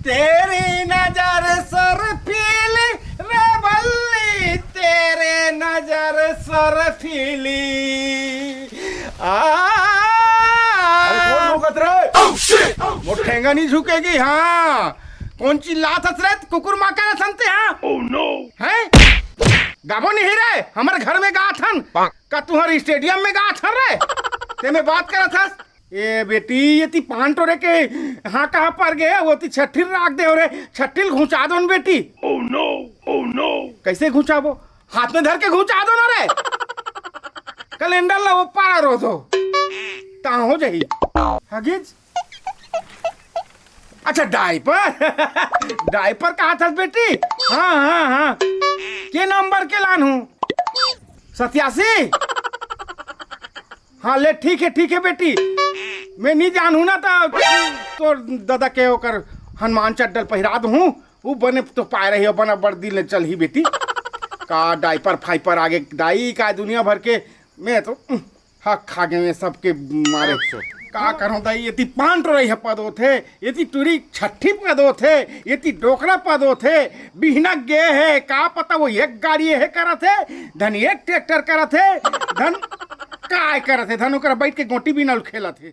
तेरी नजर सरफीली रे बल्ली, तेरे नजर सरफीली। वो ठेंगा नहीं झुकेगी। हाँ कौन चिल्लात हस रे? कुकुर माँ का संते हाँ। oh, no. है गाबो नहीं रे, हमारे घर में गा थन का तुम्हारे स्टेडियम में गा थन रे। ते में बात करा था ए बेटी, ये ती पान टोरे के हाँ कहाँ पर गए? वो ती छट्टिल राख दे रे, छट्टिल घुचा दो न बेटी। oh, no. oh, no. कैसे घुचाबो? हाथ में धर के घुचा दो ना रे। कैलेंडर ला वो पार रो दो ता हो जाही। हगिज अच्छा डायपर डायपर कहा था बेटी? हाँ हाँ हाँ के नंबर के लान हूँ? 87। हाँ ले ठीक है बेटी, मैं नहीं जानू ना तो दादा के होकर हनुमान चड्डल पहिरा दूँ। वो बने तो पाए रही हो, बना बड़ दिल चल ही बेटी का डायपर फाइपर आगे दाई का दुनिया भर के। मैं तो हक खा गए में सबके मारे का करूं दाई। ये पान तो रही पदो थे, ये टूरी छठी पदो थे, ये डोकरा पदो थे। बिहना गे है का पता वो एक गाड़ी है करा थे धन, एक ट्रैक्टर करा थे धन काय करा थे धन, ओकरा बैठ के गोटी भी नल खेला थे।